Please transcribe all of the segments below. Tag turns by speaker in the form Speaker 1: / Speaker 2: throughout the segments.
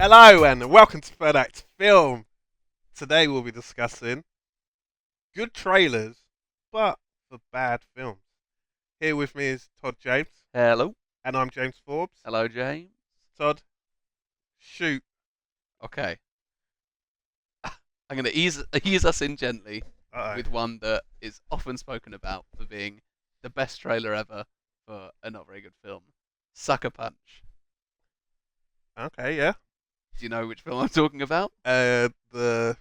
Speaker 1: Hello and welcome to Third Act Film. Today we'll be discussing good trailers, but for bad films. Here with me is Todd James,
Speaker 2: Hello.
Speaker 1: and I'm James Forbes.
Speaker 2: Hello, James.
Speaker 1: Todd, shoot.
Speaker 2: Okay. I'm going to ease us in gently
Speaker 1: Uh
Speaker 2: with one that is often spoken about for being the best trailer ever for a not very good film. Sucker Punch.
Speaker 1: oh. Okay, yeah.
Speaker 2: Do you know which film I'm talking about?
Speaker 1: The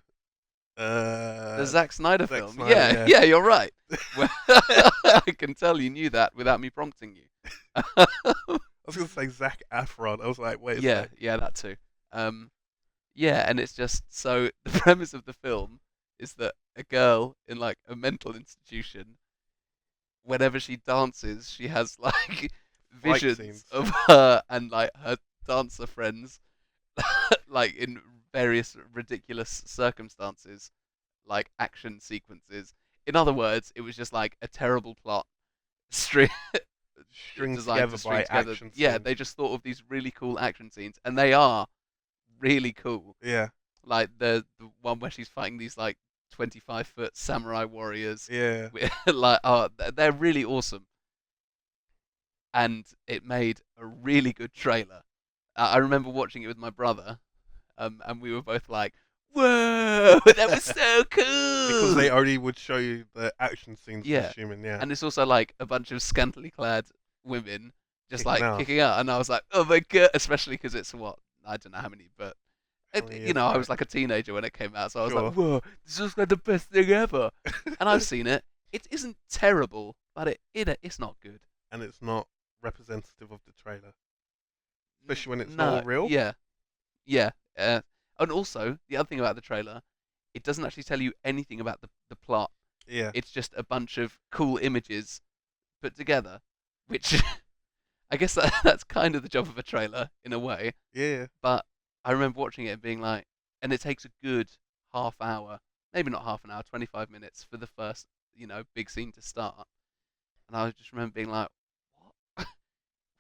Speaker 2: Zack Snyder
Speaker 1: Zack
Speaker 2: film.
Speaker 1: Snyder,
Speaker 2: Yeah,
Speaker 1: yeah.
Speaker 2: you're right. Well, I can tell you knew that without me prompting you.
Speaker 1: I was gonna say Zac Efron. I was like, wait a
Speaker 2: Yeah,
Speaker 1: sec.
Speaker 2: yeah, that too. Um, yeah, and it's just so the premise of the film is that a girl in like a mental institution, whenever she dances, she has like
Speaker 1: Fight
Speaker 2: visions
Speaker 1: scenes.
Speaker 2: of her and like her dancer friends, like in various ridiculous circumstances, like action sequences. In other words, it was just like a terrible plot, string
Speaker 1: String
Speaker 2: designed
Speaker 1: together
Speaker 2: to string
Speaker 1: by
Speaker 2: together.
Speaker 1: action
Speaker 2: Yeah,
Speaker 1: scenes.
Speaker 2: they just thought of these really cool action scenes, and they are really cool.
Speaker 1: Yeah,
Speaker 2: Like the one where she's fighting these like 25-foot samurai warriors.
Speaker 1: yeah.
Speaker 2: Like, oh, they're really awesome, and it made a really good trailer. I remember watching it with my brother, and we were both like, "Whoa, that was so
Speaker 1: Because they
Speaker 2: cool!"
Speaker 1: only would show you the action scenes, I'm
Speaker 2: Yeah,
Speaker 1: assuming, yeah.
Speaker 2: and it's also like a bunch of scantily clad women just
Speaker 1: Kicking
Speaker 2: like
Speaker 1: ass.
Speaker 2: kicking out, and I was like, "Oh my god!" Especially because it's what, I don't know how many, but
Speaker 1: How many
Speaker 2: you
Speaker 1: years
Speaker 2: know, I
Speaker 1: ago?
Speaker 2: was like a teenager when it came out, so I was
Speaker 1: Sure.
Speaker 2: like, "Whoa, this is like the best thing ever." And I've seen it. It isn't terrible, but it's not good.
Speaker 1: And it's not representative of the trailer, especially when it's not all
Speaker 2: No,
Speaker 1: real.
Speaker 2: yeah, yeah. And also, the other thing about the trailer, it doesn't actually tell you anything about the plot.
Speaker 1: Yeah,
Speaker 2: It's just a bunch of cool images put together, which I guess that's kind of the job of a trailer in a way.
Speaker 1: yeah,
Speaker 2: But I remember watching it and being like, and it takes a good half hour, maybe not half an hour, 25 minutes for the first, big scene to start. And I just remember being like, what?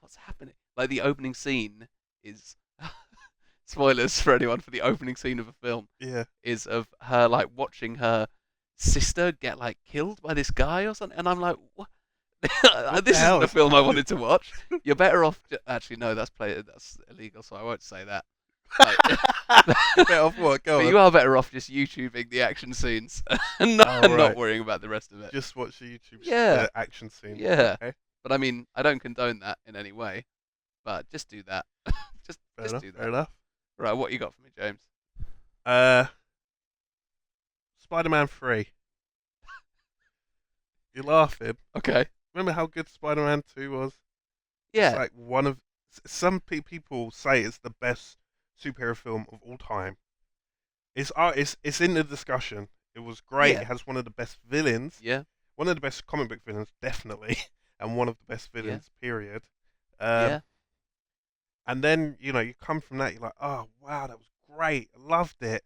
Speaker 2: What's happening? Like the opening scene is spoilers for anyone for the opening scene of a film
Speaker 1: yeah.
Speaker 2: is of her like watching her sister get like killed by this guy or something, and I'm like, what?
Speaker 1: What the
Speaker 2: This isn't
Speaker 1: hell
Speaker 2: a
Speaker 1: is
Speaker 2: film I
Speaker 1: happening?
Speaker 2: wanted to watch. You're better off. Actually, no, that's illegal, so I won't say that. Like,
Speaker 1: Bit off what?
Speaker 2: but
Speaker 1: Go
Speaker 2: you
Speaker 1: on.
Speaker 2: are better off just YouTubing the action scenes and
Speaker 1: Oh
Speaker 2: not
Speaker 1: right,
Speaker 2: worrying about the rest of it.
Speaker 1: just watch the YouTube
Speaker 2: Yeah,
Speaker 1: action scenes.
Speaker 2: yeah.
Speaker 1: Okay,
Speaker 2: But I mean, I don't condone that in any way. But just do that. just
Speaker 1: fair
Speaker 2: just
Speaker 1: enough.
Speaker 2: do
Speaker 1: Fair
Speaker 2: that.
Speaker 1: enough.
Speaker 2: Right, what you got for me, James?
Speaker 1: Uh, Spider-Man 3. You're laughing.
Speaker 2: Okay.
Speaker 1: Remember how good Spider-Man 2 was? It's
Speaker 2: Yeah.
Speaker 1: like one of some people say it's the best superhero film of all time. It's in the discussion. It was great.
Speaker 2: Yeah.
Speaker 1: It has one of the best villains,
Speaker 2: Yeah.
Speaker 1: one of the best comic book villains, definitely, and one of the best
Speaker 2: Yeah.
Speaker 1: villains, period.
Speaker 2: Yeah.
Speaker 1: And then you come from that, you're like, oh wow, that was great. I loved it.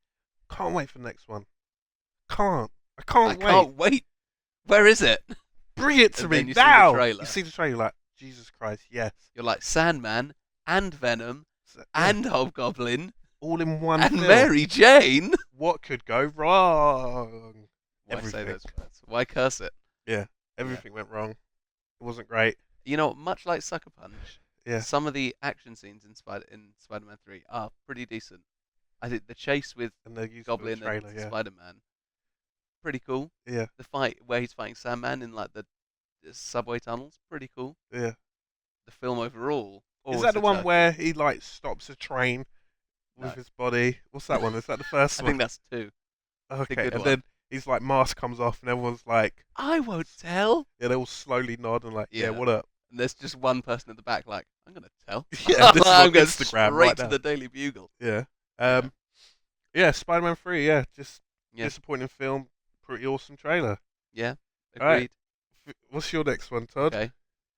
Speaker 1: Can't wait for the next one. Can't. I
Speaker 2: I
Speaker 1: can't wait.
Speaker 2: can't wait. Where is it?
Speaker 1: Bring it to
Speaker 2: And
Speaker 1: me
Speaker 2: then you see the
Speaker 1: now.
Speaker 2: trailer.
Speaker 1: You see the trailer, you're like, Jesus Christ, yes.
Speaker 2: You're like Sandman and Venom
Speaker 1: So, yeah,
Speaker 2: and Hobgoblin
Speaker 1: all in one
Speaker 2: and
Speaker 1: film.
Speaker 2: Mary Jane.
Speaker 1: What could go wrong?
Speaker 2: Why say
Speaker 1: Everything.
Speaker 2: those words? Why curse it?
Speaker 1: Yeah, everything went wrong. It wasn't great.
Speaker 2: You know, much like Sucker Punch,
Speaker 1: Yeah,
Speaker 2: some of the action scenes in Spider-Man 3 are pretty decent. I think the chase with
Speaker 1: and they're used for the
Speaker 2: Goblin
Speaker 1: trailer.
Speaker 2: and
Speaker 1: Yeah,
Speaker 2: Spider-Man, pretty cool.
Speaker 1: yeah,
Speaker 2: The fight where he's fighting Sandman in like the subway tunnels, pretty cool.
Speaker 1: yeah.
Speaker 2: The film overall,
Speaker 1: Is that the
Speaker 2: also
Speaker 1: one
Speaker 2: turkey.
Speaker 1: where he like stops a train with
Speaker 2: No.
Speaker 1: his body? What's that one? Is that the first
Speaker 2: I
Speaker 1: one?
Speaker 2: think that's two.
Speaker 1: Okay,
Speaker 2: good
Speaker 1: and
Speaker 2: one.
Speaker 1: then he's like mask comes off and everyone's like,
Speaker 2: I won't tell.
Speaker 1: yeah, they all slowly nod and like, yeah,
Speaker 2: Yeah.
Speaker 1: what up?
Speaker 2: And there's just one person at the back like, I'm gonna tell.
Speaker 1: Yeah, this is
Speaker 2: I'm
Speaker 1: on
Speaker 2: going
Speaker 1: Instagram
Speaker 2: straight
Speaker 1: right
Speaker 2: to
Speaker 1: now.
Speaker 2: the Daily Bugle.
Speaker 1: Yeah.
Speaker 2: Yeah.
Speaker 1: Yeah, Spider-Man 3. Yeah, just
Speaker 2: Yeah.
Speaker 1: disappointing film. Pretty awesome trailer.
Speaker 2: Yeah.
Speaker 1: All right.
Speaker 2: Agreed.
Speaker 1: What's your next one, Todd?
Speaker 2: Okay.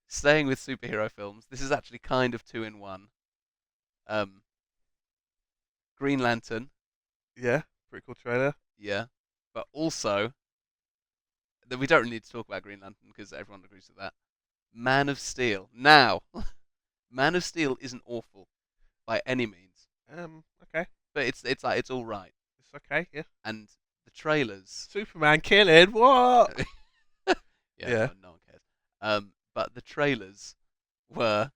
Speaker 2: Staying with superhero films, this is actually kind of two in one. Um, Green Lantern,
Speaker 1: Yeah, pretty cool trailer.
Speaker 2: yeah, but also that we don't really need to talk about Green Lantern because everyone agrees with that. Man of Steel. Now, Man of Steel isn't awful by any means.
Speaker 1: Okay.
Speaker 2: but it's like it's all right.
Speaker 1: It's okay. Yeah.
Speaker 2: And the trailers,
Speaker 1: Superman killing. What?
Speaker 2: yeah,
Speaker 1: Yeah.
Speaker 2: no one cares. But the trailers were,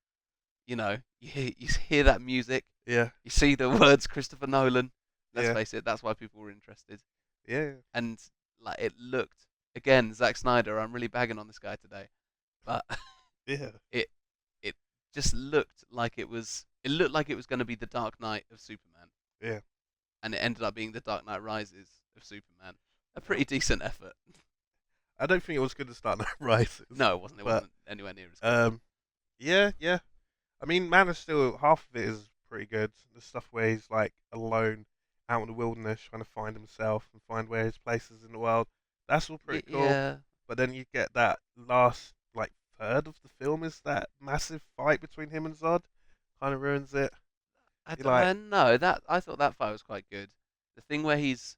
Speaker 2: you hear that music,
Speaker 1: Yeah.
Speaker 2: you see the words Christopher Nolan. Let's
Speaker 1: Yeah.
Speaker 2: face it, that's why people were interested.
Speaker 1: Yeah.
Speaker 2: And like it looked again, Zack Snyder. I'm really bagging on this guy today, but
Speaker 1: Yeah.
Speaker 2: it it just looked like it was. It looked like it was going to be the Dark Knight of Superman,
Speaker 1: Yeah.
Speaker 2: and it ended up being the Dark Knight Rises of Superman. A pretty decent effort.
Speaker 1: I don't think it was good to start Night Rises.
Speaker 2: No, it wasn't. It
Speaker 1: But,
Speaker 2: wasn't anywhere near as good.
Speaker 1: Yeah. Yeah. I mean, Man of Steel. Half of it is pretty good. The stuff where he's like alone out in the wilderness trying to find himself and find where his place is in the world. That's all pretty cool.
Speaker 2: Yeah,
Speaker 1: But then you get that last like third of the film is that massive fight between him and Zod. Kind of ruins it.
Speaker 2: I
Speaker 1: You
Speaker 2: don't
Speaker 1: like,
Speaker 2: know. That I thought that fight was quite good. The thing where he's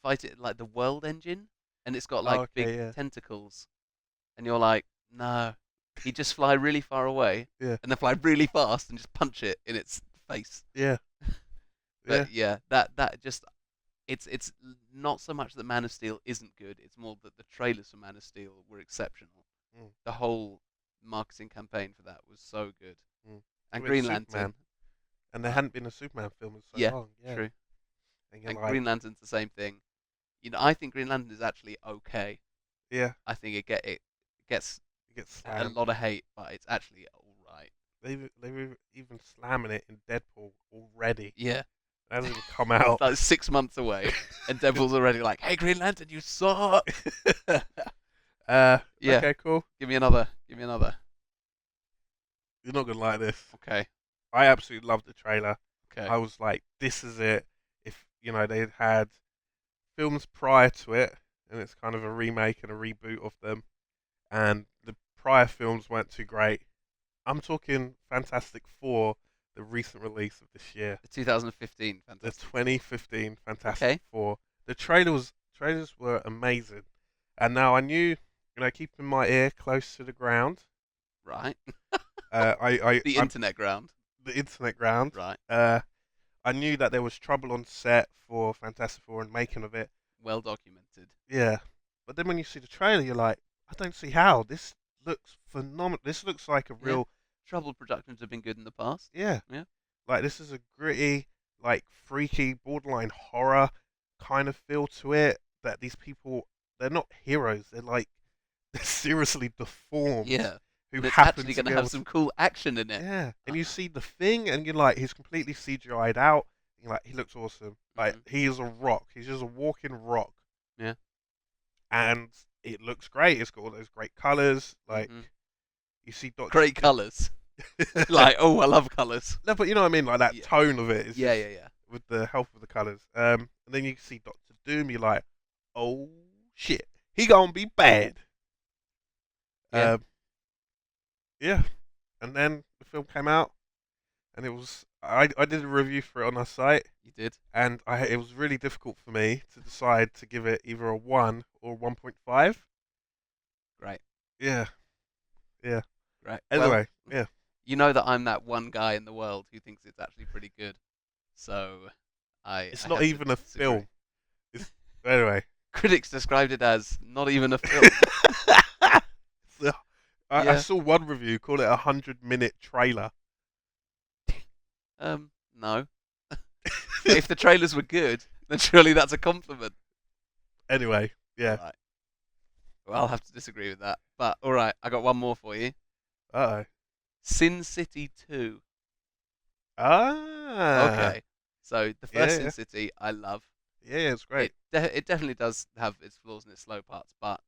Speaker 2: fighting like the world engine, and it's got
Speaker 1: oh,
Speaker 2: like big
Speaker 1: okay, yeah,
Speaker 2: tentacles, and you're like, no. He just fly really far away,
Speaker 1: Yeah.
Speaker 2: and then fly really fast and just punch it in its face.
Speaker 1: yeah, yeah,
Speaker 2: But yeah, that just it's not so much that Man of Steel isn't good. It's more that the trailers for Man of Steel were exceptional.
Speaker 1: Mm.
Speaker 2: The whole marketing campaign for that was so good.
Speaker 1: Mm.
Speaker 2: And
Speaker 1: With
Speaker 2: Green
Speaker 1: Superman.
Speaker 2: Lantern,
Speaker 1: and there hadn't been a Superman film in so
Speaker 2: yeah,
Speaker 1: long. Yeah,
Speaker 2: true.
Speaker 1: and you're
Speaker 2: And
Speaker 1: like,
Speaker 2: Green Lantern's the same thing. I think Green Lantern is actually okay.
Speaker 1: yeah,
Speaker 2: I think it gets
Speaker 1: you get
Speaker 2: a
Speaker 1: slammed.
Speaker 2: lot of hate, but it's actually all right.
Speaker 1: They've even slamming it in Deadpool already.
Speaker 2: Yeah,
Speaker 1: It hasn't even come out.
Speaker 2: like 6 months away, and Devil's already like, "Hey, Green Lantern, you suck." Yeah.
Speaker 1: Okay, cool.
Speaker 2: Give me another. Give me another.
Speaker 1: You're not gonna like this.
Speaker 2: Okay.
Speaker 1: I absolutely loved the trailer.
Speaker 2: Okay.
Speaker 1: I was like, this is it. If they'd had films prior to it, and it's kind of a remake and a reboot of them, and the prior films weren't too great. I'm talking Fantastic Four, the recent release of this year,
Speaker 2: The 2015
Speaker 1: the
Speaker 2: Fantastic.
Speaker 1: 2015 Fantastic
Speaker 2: Okay.
Speaker 1: Four. The trailers were amazing, and now I knew, keeping my ear close to the ground.
Speaker 2: Right.
Speaker 1: I
Speaker 2: The internet ground.
Speaker 1: the internet ground.
Speaker 2: Right.
Speaker 1: I knew that there was trouble on set for Fantastic Four and making of it.
Speaker 2: Well documented.
Speaker 1: Yeah, but then when you see the trailer, you're like, I don't see how. This looks phenomenal. This looks like a
Speaker 2: Yeah.
Speaker 1: real,
Speaker 2: Troubled productions have been good in the past.
Speaker 1: yeah.
Speaker 2: Yeah.
Speaker 1: Like this is a gritty, like freaky, borderline horror kind of feel to it. That these people, they're not heroes. They're like they're seriously deformed.
Speaker 2: Yeah.
Speaker 1: Who
Speaker 2: And it's
Speaker 1: happen
Speaker 2: actually
Speaker 1: to
Speaker 2: going
Speaker 1: be
Speaker 2: to
Speaker 1: able
Speaker 2: have some cool action in it.
Speaker 1: Yeah, and you see the Thing, and you're like, he's completely CGI'd out. You're like, he looks awesome. Like he is a rock. He's just a walking rock.
Speaker 2: Yeah.
Speaker 1: And it looks great. It's got all those great colors. Like
Speaker 2: Mhm.
Speaker 1: you see Doctor.
Speaker 2: Great colours. Like, oh, I love colours.
Speaker 1: No, but you know what I mean. Like that
Speaker 2: Yeah.
Speaker 1: tone of it is
Speaker 2: Yeah,
Speaker 1: just
Speaker 2: yeah, yeah.
Speaker 1: with the help of the colors. And then you see Doctor Doom. You're like, oh shit, he gonna be bad.
Speaker 2: Yeah.
Speaker 1: Yeah. And then the film came out, and it was. I did a review for it on our site.
Speaker 2: You did.
Speaker 1: And it was really difficult for me to decide to give it either a 1 or 1.5.
Speaker 2: Great.
Speaker 1: Yeah. Yeah.
Speaker 2: Right.
Speaker 1: Anyway,
Speaker 2: Well,
Speaker 1: yeah.
Speaker 2: you know that I'm that one guy in the world who thinks it's actually pretty good. So
Speaker 1: It's
Speaker 2: I
Speaker 1: not
Speaker 2: have to
Speaker 1: even a
Speaker 2: disagree.
Speaker 1: film. Anyway.
Speaker 2: Critics described it as not even a film.
Speaker 1: So, I
Speaker 2: Yeah.
Speaker 1: saw one review call it a 100-minute trailer.
Speaker 2: No. If the trailers were good, then surely that's a compliment.
Speaker 1: Anyway, yeah.
Speaker 2: Right. Well, I'll have to disagree with that. But all right, I got one more for you.
Speaker 1: Uh-oh.
Speaker 2: Sin City 2.
Speaker 1: Ah.
Speaker 2: Okay. So the
Speaker 1: Yeah,
Speaker 2: first
Speaker 1: yeah.
Speaker 2: Sin City, I love.
Speaker 1: Yeah, it's great.
Speaker 2: It definitely does have its flaws and its slow parts, but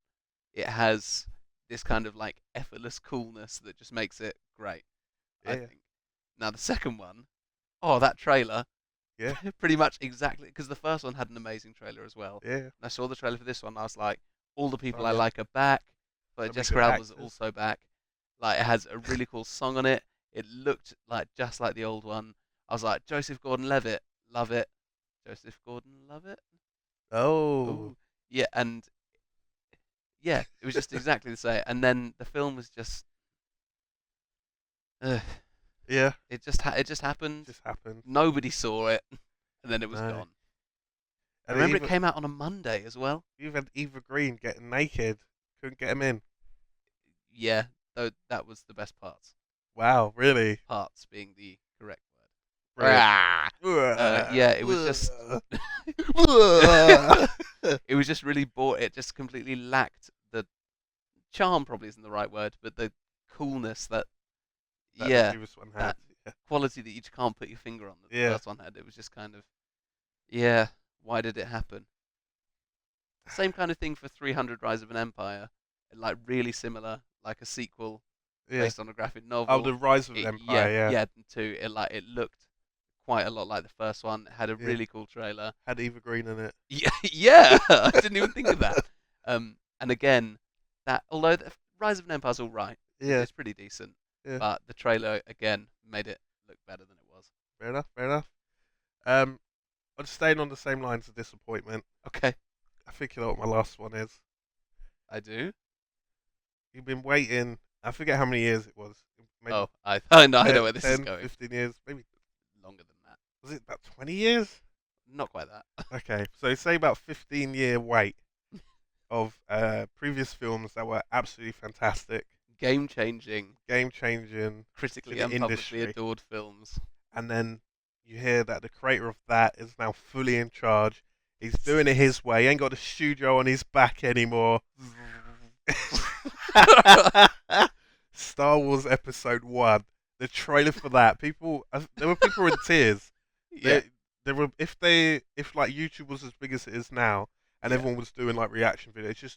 Speaker 2: it has this kind of like effortless coolness that just makes it great. I
Speaker 1: Yeah.
Speaker 2: think. Now the second one, oh, that trailer,
Speaker 1: Yeah.
Speaker 2: pretty much exactly because the first one had an amazing trailer as well.
Speaker 1: Yeah.
Speaker 2: And I saw the trailer for this one, and I was like, all the people
Speaker 1: Oh,
Speaker 2: I
Speaker 1: yeah.
Speaker 2: like are back, but
Speaker 1: So many
Speaker 2: Jessica
Speaker 1: good
Speaker 2: Alba's
Speaker 1: actors.
Speaker 2: also back. Like it has a really cool song on it. It looked like just like the old one. I was like, Joseph Gordon-Levitt, love it. Joseph Gordon-Levitt.
Speaker 1: Oh.
Speaker 2: Ooh. Yeah, and yeah, it was just exactly the same. And then the film was just,
Speaker 1: Yeah,
Speaker 2: It just happened.
Speaker 1: just happened.
Speaker 2: Nobody saw it, and then it was
Speaker 1: No.
Speaker 2: gone. I
Speaker 1: And
Speaker 2: remember
Speaker 1: even,
Speaker 2: it came out on a Monday as well.
Speaker 1: you had Eva Green getting naked. Couldn't get him in.
Speaker 2: Yeah, though that was the best parts.
Speaker 1: Wow, really?
Speaker 2: Parts being the correct word.
Speaker 1: Brilliant.
Speaker 2: Ah! Yeah, it was just it was just really bored. It just completely lacked the charm. Probably isn't the right word, but the coolness that
Speaker 1: That
Speaker 2: yeah,
Speaker 1: the previous one had. Yeah.
Speaker 2: quality that you just can't put your finger on that the
Speaker 1: Yeah.
Speaker 2: first one had. It was just kind of yeah. Why did it happen? Same kind of thing for 300: Rise of an Empire. Like really similar, like a sequel
Speaker 1: Yeah.
Speaker 2: based on a graphic novel.
Speaker 1: Oh, the Rise of the Empire. Yeah.
Speaker 2: yeah. Too. It looked quite a lot like the first one. It had a
Speaker 1: Yeah.
Speaker 2: really cool trailer.
Speaker 1: Had Eva Green in it.
Speaker 2: Yeah, yeah. I didn't even think of that. And again, that although the Rise of an Empire's all right,
Speaker 1: Yeah.
Speaker 2: it's pretty decent.
Speaker 1: Yeah.
Speaker 2: But the trailer again made it look better than it was.
Speaker 1: Fair enough. Fair enough. I'm staying on the same lines of disappointment.
Speaker 2: Okay,
Speaker 1: I think you know what my last one is.
Speaker 2: I do.
Speaker 1: You've been waiting. I forget how many years it was. Maybe
Speaker 2: Oh, I know
Speaker 1: 10,
Speaker 2: where this
Speaker 1: 10,
Speaker 2: is going.
Speaker 1: 15 years. Maybe
Speaker 2: Longer than that.
Speaker 1: was it about 20 years?
Speaker 2: Not quite that.
Speaker 1: Okay, so say about 15-year wait of previous films that were absolutely fantastic,
Speaker 2: Game changing,
Speaker 1: game-changing,
Speaker 2: critically
Speaker 1: the
Speaker 2: and publicly
Speaker 1: industry.
Speaker 2: adored films.
Speaker 1: and then you hear that the creator of that is now fully in charge. He's doing it his way. He ain't got the studio on his back anymore. Star Wars Episode 1. The trailer for that. There were people in tears.
Speaker 2: Yeah,
Speaker 1: There were if like YouTube was as big as it is now, and
Speaker 2: Yeah.
Speaker 1: everyone was doing like reaction videos,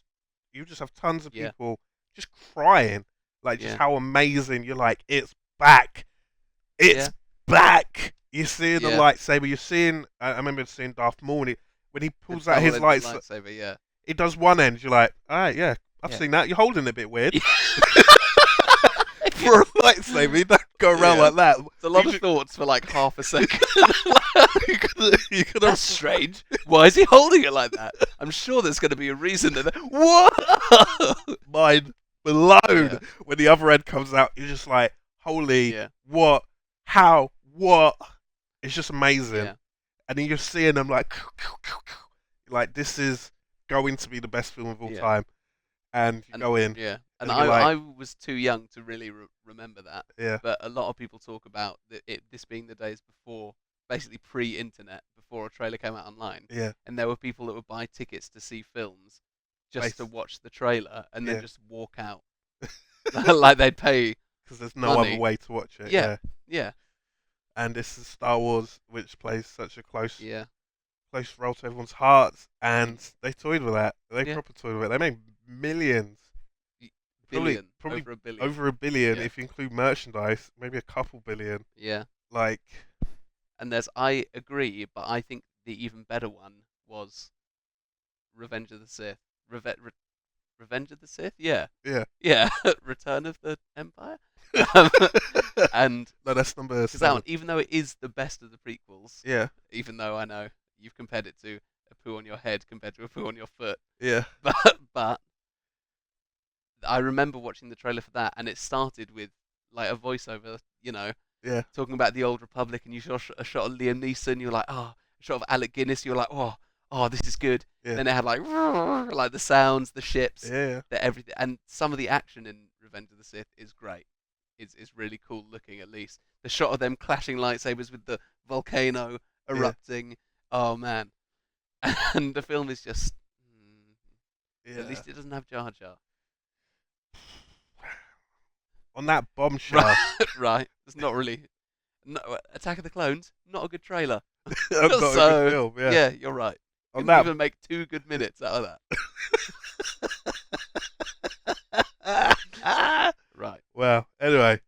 Speaker 1: you just have tons of
Speaker 2: Yeah.
Speaker 1: people just crying, like just
Speaker 2: Yeah.
Speaker 1: how amazing. You're like, it's back, it's
Speaker 2: Yeah.
Speaker 1: back. You're seeing the
Speaker 2: Yeah.
Speaker 1: lightsaber. You're seeing. I remember seeing Darth Maul when he
Speaker 2: The
Speaker 1: pulls out his
Speaker 2: double-edged
Speaker 1: lightsaber.
Speaker 2: lightsaber. Yeah.
Speaker 1: It does one end. You're like, all right, yeah, I've
Speaker 2: Yeah.
Speaker 1: seen that. You're holding it a bit weird.
Speaker 2: Yeah.
Speaker 1: For a lightsaber, you don't go around
Speaker 2: Yeah.
Speaker 1: like that.
Speaker 2: It's a lot
Speaker 1: You
Speaker 2: of thoughts for like half a second.
Speaker 1: you could
Speaker 2: That's strange. Why is he holding it like that? I'm sure there's going to be a reason. Whoa!
Speaker 1: mind blown
Speaker 2: Yeah.
Speaker 1: when the other end comes out. You're just like, holy,
Speaker 2: Yeah.
Speaker 1: what, how, what? It's just amazing.
Speaker 2: Yeah.
Speaker 1: And then you're seeing them like this is going to be the best film of all
Speaker 2: Yeah.
Speaker 1: time. And you go in,
Speaker 2: Yeah. And
Speaker 1: and you're like-
Speaker 2: I was too young to really remember that.
Speaker 1: yeah,
Speaker 2: But a lot of people talk about this being the days before, basically pre-internet, before a trailer came out online.
Speaker 1: yeah,
Speaker 2: And there were people that would buy tickets to see films just to
Speaker 1: Based-
Speaker 2: watch the trailer and then
Speaker 1: Yeah.
Speaker 2: just walk out. Like they'd pay.
Speaker 1: because there's no
Speaker 2: Money.
Speaker 1: other way to watch it.
Speaker 2: Yeah. Yeah.
Speaker 1: And this is Star Wars, which plays such a close
Speaker 2: Yeah.
Speaker 1: role to everyone's hearts, and they toyed with that. They
Speaker 2: Yeah.
Speaker 1: proper toyed with it. They made millions. Probably-
Speaker 2: Billion.
Speaker 1: probably
Speaker 2: over a billion.
Speaker 1: Over a billion
Speaker 2: Yeah.
Speaker 1: if you include merchandise, maybe a couple billion.
Speaker 2: Yeah.
Speaker 1: Like,
Speaker 2: And I agree, but I think the even better one was Revenge of the Sith. Revenge of the Sith? Yeah.
Speaker 1: Yeah.
Speaker 2: Yeah. Return of the Empire? Um, and
Speaker 1: no, that's number
Speaker 2: because that
Speaker 1: 7.
Speaker 2: one, even though it is the best of the prequels,
Speaker 1: Yeah,
Speaker 2: even though I know you've compared it to a poo on your head compared to a poo on your foot,
Speaker 1: yeah,
Speaker 2: but I remember watching the trailer for that, and it started with like a voiceover,
Speaker 1: yeah,
Speaker 2: talking about the old Republic, and you saw a shot of Liam Neeson, you're like, oh, a shot of Alec Guinness, you're like, oh, this is good.
Speaker 1: Yeah.
Speaker 2: Then it had like the sounds, the ships,
Speaker 1: yeah,
Speaker 2: the everything, and some of the action in Revenge of the Sith is great. It's really cool looking, at least. The shot of them clashing lightsabers with the volcano erupting. Oh man, and the film is just.
Speaker 1: yeah.
Speaker 2: At least it doesn't have Jar Jar.
Speaker 1: On that bombshell,
Speaker 2: Right. It's not really. No, Attack of the Clones, not a good trailer.
Speaker 1: not a
Speaker 2: So,
Speaker 1: good film. Yeah.
Speaker 2: Yeah, you're right.
Speaker 1: On
Speaker 2: Didn't
Speaker 1: that,
Speaker 2: even make 2 good minutes out of that. Right.
Speaker 1: well, anyway,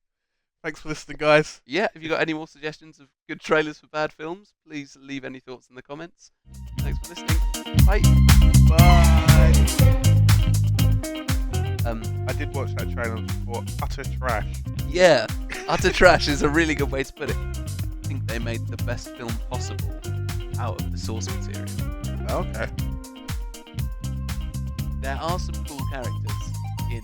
Speaker 1: thanks for listening, guys.
Speaker 2: Yeah, if you got any more suggestions of good trailers for bad films, please leave any thoughts in the comments. Thanks for listening. Bye.
Speaker 1: Bye.
Speaker 2: Um,
Speaker 1: I did watch that trailer and thought, utter trash.
Speaker 2: yeah, utter trash is a really good way to put it. I think they made the best film possible out of the source material.
Speaker 1: Okay.
Speaker 2: There are some cool characters in